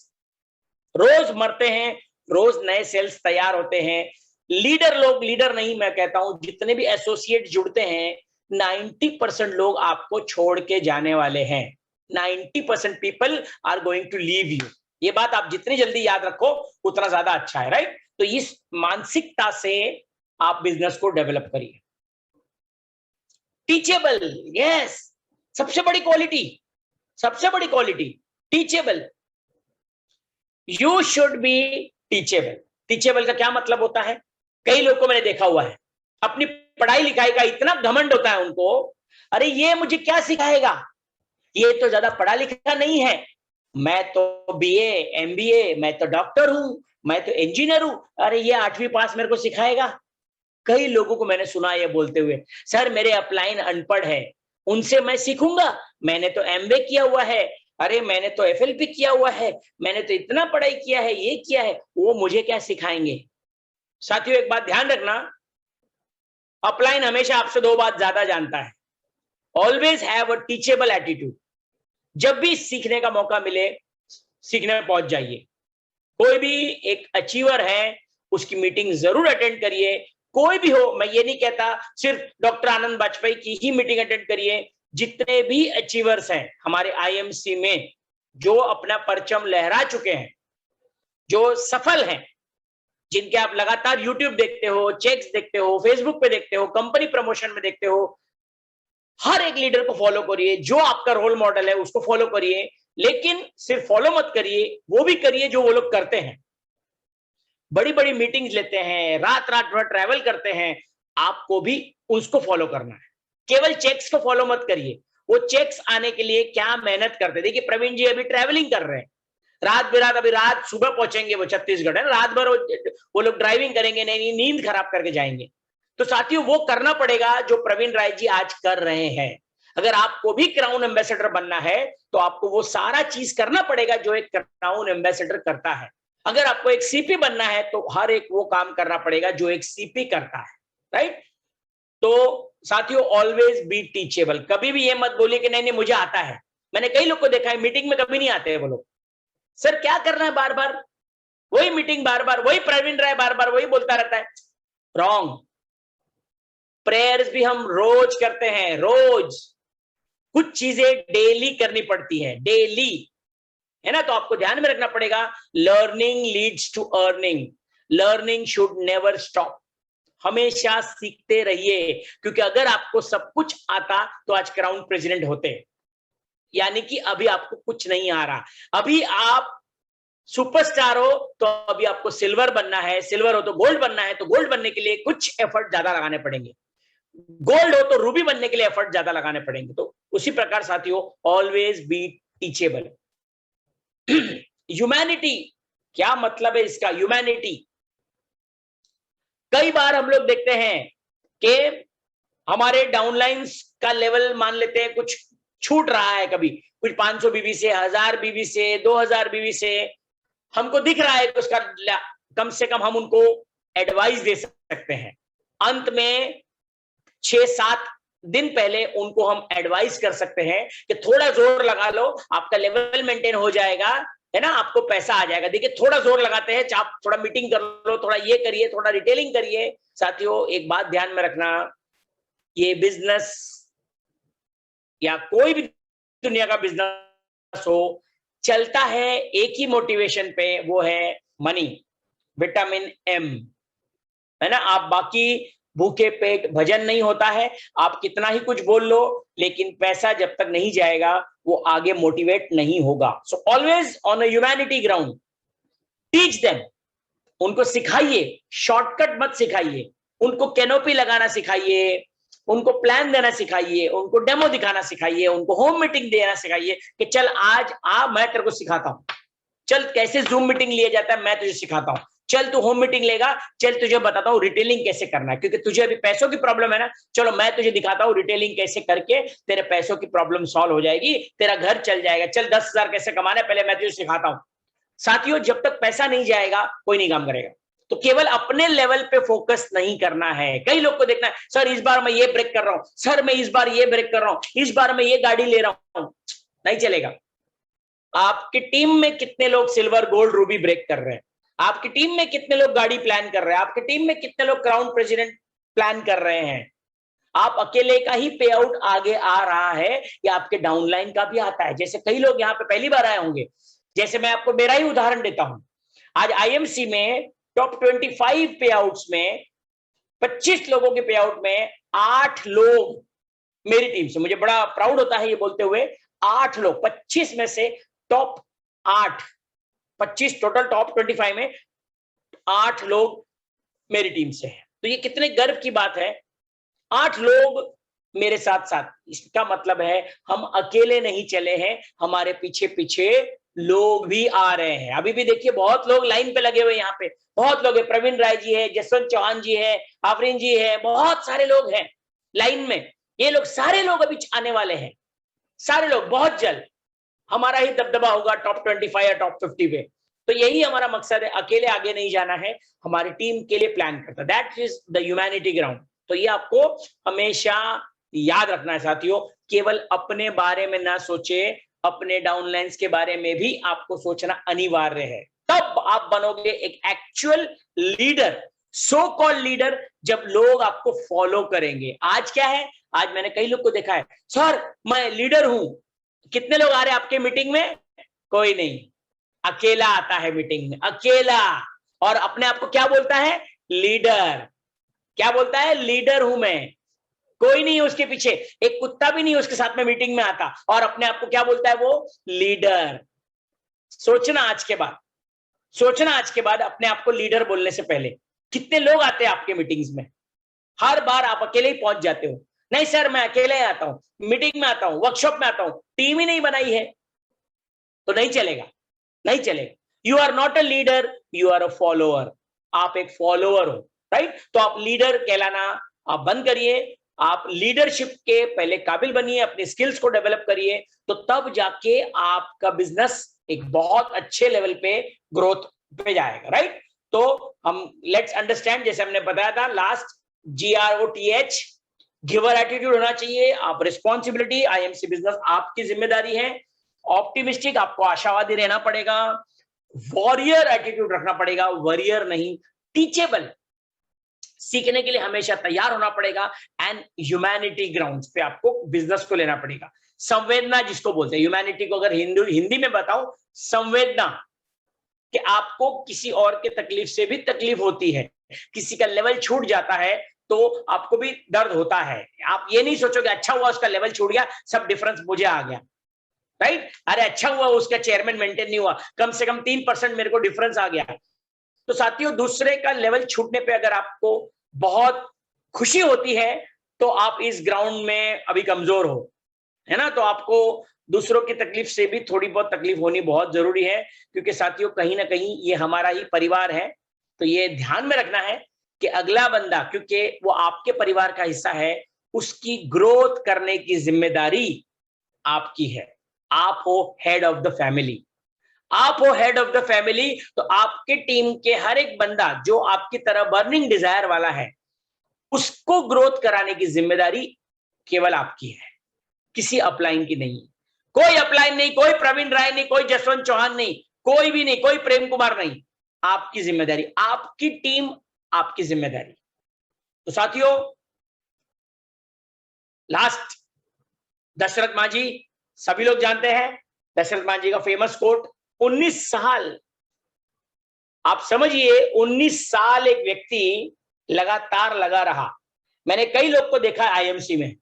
रोज मरते हैं, रोज नए सेल्स तैयार होते हैं। लीडर नहीं, मैं कहता हूं जितने भी एसोसिएट जुड़ते हैं, 90% लोग आपको छोड़ के जाने वाले हैं। 90% people are going to leave you. ये बात आप जितनी जल्दी याद रखो उतना ज्यादा अच्छा है, राइट। तो इस मानसिकता से आप बिजनेस को डेवलप करिए। टीचेबल, यस, सबसे बड़ी क्वालिटी, सबसे बड़ी quality teachable. You should be teachable. Teachable का क्या मतलब होता है, कई लोगों को मैंने देखा हुआ है, अपनी पढ़ाई लिखाई का इतना घमंड होता है उनको, अरे ये मुझे क्या सिखाएगा, ये तो ज्यादा पढ़ा लिखा नहीं है, मैं तो बीए एमबीए, मैं तो डॉक्टर हूं, मैं तो इंजीनियर हूं, अरे ये 8वीं पास मेरे को सिखाएगा। कई लोगों को मैंने सुना ये बोलते हुए, सर मेरे अपलाइन अनपढ़ है, उनसे मैं सीखूंगा, मैंने तो एमबीए किया हुआ है, अरे मैंने तो एफएलपी किया हुआ है, मैंने तो इतना पढ़ाई किया है, ये किया है, वो मुझे क्या सिखाएंगे। साथियों, एक बात ध्यान रखना, अपलाइन हमेशा आपसे 2 बात ज्यादा जानता है। Always have a teachable attitude. जब भी सीखने का मौका मिले, सीखने में पहुंच जाइए। कोई भी एक अचीवर है, उसकी मीटिंग जरूर अटेंड करिए, कोई भी हो। मैं ये नहीं कहता सिर्फ डॉक्टर आनंद वाजपेयी की ही मीटिंग अटेंड करिए, जितने भी अचीवर्स हैं हमारे आईएमसी में, जो अपना परचम लहरा चुके हैं, जो सफल हैं, जिनके आप लगातार यूट्यूब देखते हो, चेक्स देखते हो, फेसबुक पे देखते हो, कंपनी प्रमोशन में देखते हो, हर एक लीडर को फॉलो करिए, जो आपका रोल मॉडल है उसको फॉलो करिए। लेकिन सिर्फ फॉलो मत करिए, वो भी करिए जो वो लोग करते हैं। बड़ी बड़ी मीटिंग्स लेते हैं, रात रात भर ट्रैवल करते हैं, आपको भी उसको फॉलो करना है। केवल चेक्स को फॉलो मत करिए, वो चेक्स आने के लिए क्या मेहनत करते हैं। देखिए प्रवीण जी अभी ट्रैवलिंग कर रहे हैं, रात बिरात, अभी रात सुबह पहुंचेंगे वो छत्तीसगढ़, है, रात भर वो लोग ड्राइविंग करेंगे, नहीं नींद खराब करके जाएंगे। तो साथियों, वो करना पड़ेगा जो प्रवीण राय जी आज कर रहे हैं। अगर आपको भी क्राउन एम्बेसडर बनना है तो आपको वो सारा चीज करना पड़ेगा जो एक क्राउन एम्बेसडर करता है। अगर आपको एक सीपी बनना है तो हर एक वो काम करना पड़ेगा जो एक सीपी करता है, राइट। तो साथियों, ऑलवेज बी टीचेबल। कभी भी ये मत बोलिए कि नहीं नहीं मुझे आता है। मैंने कई लोग को देखा है मीटिंग में कभी नहीं आते हैं वो लोग, सर क्या करना है बार बार, वही मीटिंग बार बार, वही प्रवीण राय बार बार वही बोलता रहता है। रॉन्ग। प्रेयर्स भी हम रोज करते हैं, रोज। कुछ चीजें डेली करनी पड़ती है, डेली, है ना। तो आपको ध्यान में रखना पड़ेगा, learning leads to earning, learning should never stop. हमेशा सीखते रहिए, क्योंकि अगर आपको सब कुछ आता तो आज क्राउन प्रेसिडेंट होते। यानी कि अभी आपको कुछ नहीं आ रहा, अभी आप सुपरस्टार हो तो अभी आपको सिल्वर बनना है, सिल्वर हो तो गोल्ड बनना है, तो गोल्ड बनने के लिए कुछ एफर्ट ज्यादा लगाने पड़ेंगे, गोल्ड हो तो रूबी बनने के लिए एफर्ट ज्यादा लगाने पड़ेंगे। तो उसी प्रकार साथियों, ऑलवेज बी टीचेबल। ह्यूमैनिटी, क्या मतलब है इसका, ह्यूमैनिटी। कई बार हम लोग देखते हैं कि हमारे डाउनलाइंस का लेवल मान लेते हैं कुछ छूट रहा है, कभी कुछ 500 बीबी से, 1000 बीबी से, 2000 बीबी से, हमको दिख रहा है कि उसका कम से कम हम उनको एडवाइस दे सकते हैं। अंत में 6-7 दिन पहले उनको हम एडवाइस कर सकते हैं कि थोड़ा जोर लगा लो, आपका लेवल मेंटेन हो जाएगा, है ना, आपको पैसा आ जाएगा। देखिए थोड़ा जोर लगाते हैं, आप थोड़ा मीटिंग कर लो, थोड़ा ये करिए, थोड़ा रिटेलिंग करिए। साथियों एक बात ध्यान में रखना, ये बिजनेस या कोई भी दुनिया का बिजनेस हो, चलता है एक ही मोटिवेशन पे, वो है मनी, विटामिन एम, है ना। आप बाकी भूखे पेट भजन नहीं होता है, आप कितना ही कुछ बोल लो, लेकिन पैसा जब तक नहीं जाएगा वो आगे मोटिवेट नहीं होगा। So always on a humanity ground, teach them, उनको सिखाइए, शॉर्टकट मत सिखाइए, उनको कैनोपी लगाना सिखाइए, उनको प्लान देना सिखाइए, उनको डेमो दिखाना सिखाइए, उनको होम मीटिंग देना सिखाइए कि चल आज आ, मैं तेरे को सिखाता हूं, चल कैसे जूम मीटिंग लिया जाता है मैं तुझे सिखाता हूं, चल तू होम मीटिंग लेगा, चल तुझे बताता हूं रिटेलिंग कैसे करना है, क्योंकि तुझे अभी पैसों की प्रॉब्लम है ना, चलो मैं तुझे दिखाता हूं रिटेलिंग कैसे करके तेरे पैसों की प्रॉब्लम सॉल्व हो जाएगी, तेरा घर चल जाएगा, चल 10,000 कैसे कमाना है पहले मैं तुझे सिखाता हूं। साथियों जब तक पैसा नहीं जाएगा कोई नहीं काम करेगा। तो केवल अपने लेवल पे फोकस नहीं करना है। कई लोग को देखना है, सर इस बार मैं ये ब्रेक कर रहा हूं, सर मैं इस बार ये ब्रेक कर रहा हूं, इस बार मैं ये गाड़ी ले रहा हूं, नहीं चलेगा। आपकी टीम में कितने लोग सिल्वर गोल्ड रूबी ब्रेक कर रहे हैं, आपकी टीम में कितने लोग गाड़ी प्लान कर रहे हैं, आपकी टीम में कितने लोग क्राउन प्रेसिडेंट प्लान कर रहे हैं। आप अकेले का ही पे आउट आगे आ रहा है या आपके डाउनलाइन का भी आता है। जैसे कई लोग यहाँ पे पहली बार आए होंगे, जैसे मैं आपको मेरा ही उदाहरण देता हूं, आज आईएमसी में टॉप 25 पे आउट्स में 25 लोगों के पे आउट में 8 लोग मेरी टीम से, मुझे बड़ा प्राउड होता है ये बोलते हुए, 8 लोग 25 में से टॉप 8, 25 टोटल टॉप 25 में 8 लोग मेरी टीम से हैं। तो ये कितने गर्व की बात है, 8 लोग मेरे साथ साथ। इसका मतलब है हम अकेले नहीं चले हैं, हमारे पीछे पीछे लोग भी आ रहे हैं। अभी भी देखिए बहुत लोग लाइन पे लगे हुए यहाँ पे, बहुत लोग है, प्रवीण राय जी है, जसवंत चौहान जी है, आफरीन जी है, बहुत सारे लोग हैं लाइन में। ये लोग सारे लोग अभी आने वाले हैं, सारे लोग बहुत जल्द हमारा ही दबदबा होगा टॉप 25 या टॉप 50 पे। तो यही हमारा मकसद है, अकेले आगे नहीं जाना है, हमारी टीम के लिए प्लान करता, that is the humanity ground. तो ये आपको हमेशा याद रखना है साथियों, केवल अपने बारे में ना सोचे, अपने डाउनलाइंस के बारे में भी आपको सोचना अनिवार्य है। तब आप बनोगे एक actual leader, so called leader, जब लोग आपको फॉलो करेंगे। आज क्या है, आज मैंने कई लोग को देखा है, सर मैं लीडर हूं, कितने लोग आ रहे हैं आपके मीटिंग में, कोई नहीं, अकेला आता है मीटिंग में, अकेला, और अपने आप को क्या बोलता है, लीडर। क्या बोलता है, लीडर हूं मैं, कोई नहीं है उसके पीछे, एक कुत्ता भी नहीं उसके साथ में मीटिंग में आता, और अपने आप को क्या बोलता है, वो लीडर। सोचना आज के बाद, सोचना आज के बाद अपने आप को लीडर बोलने से पहले, कितने लोग आते हैं आपके मीटिंग्स में, हर बार आप अकेले ही पहुंच जाते हो, नहीं सर मैं अकेले ही आता हूं, मीटिंग में आता हूं, वर्कशॉप में आता हूं, टीम ही नहीं बनाई है, तो नहीं चलेगा, नहीं चलेगा। You are not a leader, you are a follower, आप एक फॉलोअर हो, राइट। तो आप लीडर कहलाना आप बंद करिए, आप लीडरशिप के पहले काबिल बनिए, अपने स्किल्स को डेवलप करिए, तो तब जाके आपका बिजनेस एक बहुत अच्छे लेवल पे ग्रोथ पे जाएगा, राइट। तो हम लेट्स अंडरस्टैंड, जैसे हमने बताया था लास्ट, GROTH, गिवर एटीट्यूड होना चाहिए, आप रिस्पॉन्सिबिलिटी, आईएमसी बिजनेस आपकी जिम्मेदारी है, ऑप्टिमिस्टिक, आपको आशावादी रहना पड़ेगा, वॉरियर एटीट्यूड रखना पड़ेगा, वॉरियर नहीं, टीचेबल, सीखने के लिए हमेशा तैयार होना पड़ेगा, एंड ह्यूमैनिटी ग्राउंड्स पे आपको बिजनेस को लेना पड़ेगा। संवेदना जिसको बोलते हैं, ह्यूमैनिटी को अगर हिंदी में बताओ, संवेदना, कि आपको किसी और के तकलीफ से भी तकलीफ होती है, किसी का लेवल छूट जाता है तो आपको भी दर्द होता है। आप ये नहीं सोचोगे अच्छा हुआ उसका लेवल छूट गया, सब डिफरेंस मुझे आ गया, राइट? अरे अच्छा हुआ उसका चेयरमैन मेंटेन नहीं हुआ, कम से कम 3% मेरे को डिफरेंस आ गया। तो साथियों, दूसरे का लेवल छूटने पे अगर आपको बहुत खुशी होती है तो आप इस ग्राउंड में अभी कमजोर हो, है ना? तो आपको दूसरों की तकलीफ से भी थोड़ी बहुत तकलीफ होनी बहुत जरूरी है, क्योंकि साथियों कहीं ना कहीं ये हमारा ही परिवार है। तो ये ध्यान में रखना है कि अगला बंदा, क्योंकि वो आपके परिवार का हिस्सा है, उसकी ग्रोथ करने की जिम्मेदारी आपकी है। आप हो हेड ऑफ द फैमिली, आप हो हेड ऑफ द फैमिली, तो आपके टीम के हर एक बंदा जो आपकी तरह बर्निंग डिजायर वाला है, उसको ग्रोथ कराने की जिम्मेदारी केवल आपकी है, किसी अपलाइन की नहीं। कोई अपलाइन नहीं, कोई प्रवीण राय नहीं, कोई जसवंत चौहान नहीं, कोई भी नहीं, कोई प्रेम कुमार नहीं। आपकी जिम्मेदारी, आपकी टीम, आपकी जिम्मेदारी। तो साथियों, लास्ट, दशरथ मांझी, सभी लोग जानते हैं दशरथ मांझी का फेमस कोट, 19 साल, आप समझिए 19 साल एक व्यक्ति लगातार लगा रहा। मैंने कई लोग को देखा आईएमसी में,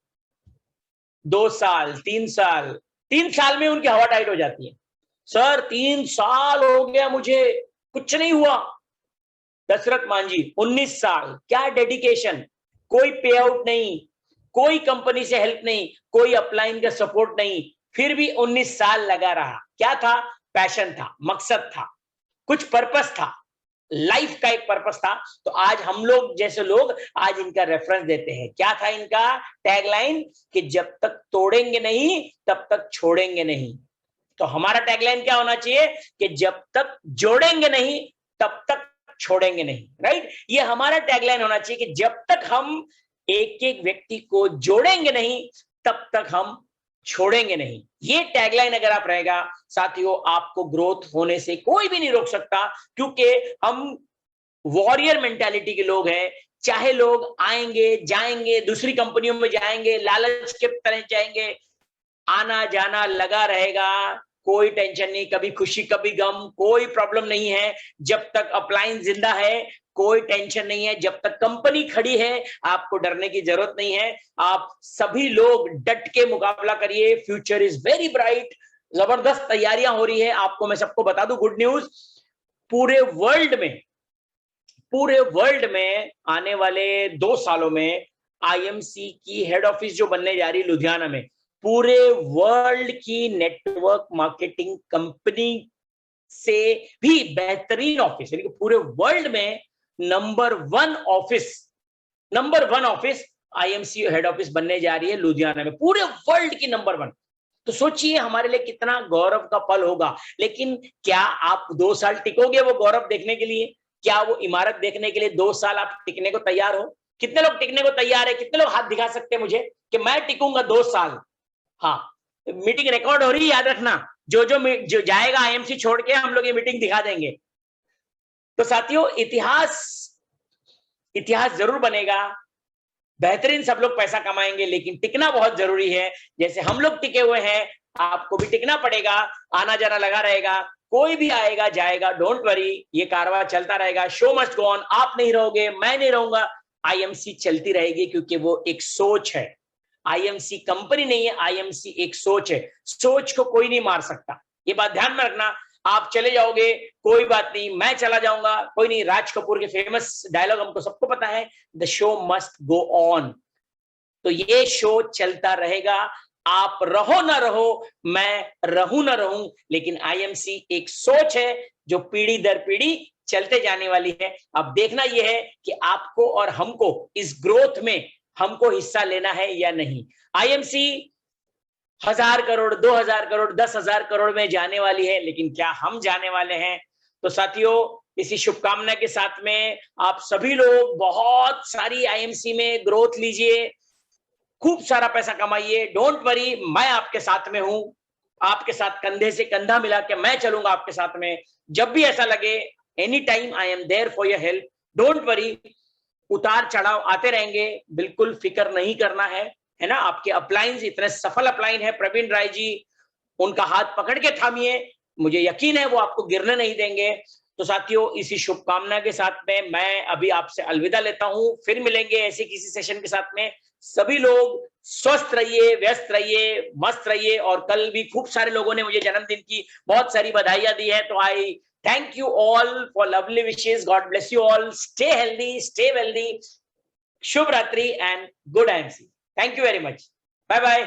2 साल, 3 साल, 3 साल में उनकी हवा टाइट हो जाती है। सर 3 साल हो गया मुझे, कुछ नहीं हुआ। दशरथ मांझी 19 साल, क्या डेडिकेशन, कोई पे आउट नहीं, कोई कंपनी से हेल्प नहीं, कोई अपलाइन का सपोर्ट नहीं, फिर भी 19 साल लगा रहा। क्या था? पैशन था, मकसद था, कुछ पर्पस था, लाइफ का एक पर्पस था। तो आज हम लोग जैसे लोग आज इनका रेफरेंस देते हैं। क्या था इनका टैगलाइन? कि जब तक तोड़ेंगे नहीं तब तक छोड़ेंगे नहीं। तो हमारा टैगलाइन क्या होना चाहिए? कि जब तक जोड़ेंगे नहीं तब तक छोड़ेंगे नहीं, राइट? ये हमारा टैगलाइन होना चाहिए कि जब तक हम एक एक व्यक्ति को जोड़ेंगे नहीं तब तक हम छोड़ेंगे नहीं। ये टैगलाइन अगर आप रहेगा साथियों, आपको ग्रोथ होने से कोई भी नहीं रोक सकता, क्योंकि हम वॉरियर मेंटालिटी के लोग हैं। चाहे लोग आएंगे जाएंगे, दूसरी कंपनियों में जाएंगे, लालच के तरह जाएंगे, आना जाना लगा रहेगा, कोई टेंशन नहीं, कभी खुशी कभी गम, कोई प्रॉब्लम नहीं है। जब तक अपलाइन जिंदा है कोई टेंशन नहीं है, जब तक कंपनी खड़ी है आपको डरने की जरूरत नहीं है। आप सभी लोग डट के मुकाबला करिए, फ्यूचर इज वेरी ब्राइट, जबरदस्त तैयारियां हो रही है। आपको मैं सबको बता दूं गुड न्यूज, पूरे वर्ल्ड में आने वाले 2 सालों में आईएमसी की हेड ऑफिस जो बनने जा रही है लुधियाना में, पूरे वर्ल्ड की नेटवर्क मार्केटिंग कंपनी से भी बेहतरीन ऑफिस, यानी कि पूरे वर्ल्ड में number 1 office IMC head office बनने जा रही है लुधियाना में, पूरे वर्ल्ड की नंबर 1। तो सोचिए हमारे लिए कितना गौरव का पल होगा। लेकिन क्या आप 2 साल टिकोगे वो गौरव देखने के लिए? क्या वो इमारत देखने के लिए 2 साल आप टिकने को तैयार हो? कितने लोग टिकने को तैयार है? कितने लोग हाथ दिखा सकते हैं मुझे कि मैं टिकूंगा 2 साल? हाँ, मीटिंग रिकॉर्ड हो रही है, याद रखना। जो जाएगा आईएमसी छोड़ के, हम लोग ये मीटिंग दिखा देंगे। तो साथियों, इतिहास जरूर बनेगा, बेहतरीन सब लोग पैसा कमाएंगे, लेकिन टिकना बहुत जरूरी है। जैसे हम लोग टिके हुए हैं, आपको भी टिकना पड़ेगा। आना जाना लगा रहेगा, कोई भी आएगा जाएगा, डोंट वरी, ये कारवां चलता रहेगा। Show must go on. आप नहीं रहोगे, मैं नहीं रहूंगा, आईएमसी चलती रहेगी, क्योंकि वो एक सोच है। आईएमसी कंपनी नहीं है, आईएमसी एक सोच है। सोच को कोई नहीं मार सकता, ये बात ध्यान में रखना। आप चले जाओगे कोई बात नहीं, मैं चला जाऊंगा कोई नहीं। राज कपूर के फेमस डायलॉग हमको सबको पता है, the show must go on. तो ये शो चलता रहेगा, आप रहो ना रहो, मैं रहूं ना रहूं, लेकिन आईएमसी एक सोच है जो पीढ़ी दर पीढ़ी चलते जाने वाली है। अब देखना यह है कि आपको और हमको इस ग्रोथ में हमको हिस्सा लेना है या नहीं। आईएमसी 1000 करोड़, 2000 करोड़, 10,000 करोड़ में जाने वाली है, लेकिन क्या हम जाने वाले हैं? तो साथियों, इसी शुभकामना के साथ में आप सभी लोग बहुत सारी आईएमसी में ग्रोथ लीजिए, खूब सारा पैसा कमाइए, डोंट वरी, मैं आपके साथ में हूं। आपके साथ कंधे से कंधा मिला के मैं चलूंगा आपके साथ में। जब भी ऐसा लगे, any time I am there for your help, don't worry. उतार चढ़ाव आते रहेंगे, बिल्कुल फिक्र नहीं करना है ना। आपके अपलाइंस इतने सफल अपलाइन है प्रवीण राय जी, उनका हाथ पकड़ के थामिए, मुझे यकीन है वो आपको गिरने नहीं देंगे। तो साथियों, इसी शुभकामना के साथ में मैं अभी आपसे अलविदा लेता हूं, फिर मिलेंगे ऐसे किसी सेशन के साथ में। सभी लोग स्वस्थ रहिए, व्यस्त रहिए, मस्त रहिए। और कल भी खूब सारे लोगों ने मुझे जन्मदिन की बहुत सारी बधाइयां दी है, तो I thank you all for lovely wishes. God bless you all, stay healthy, stay wealthy. शुभ रात्रि and good MC. Thank you very much, bye bye.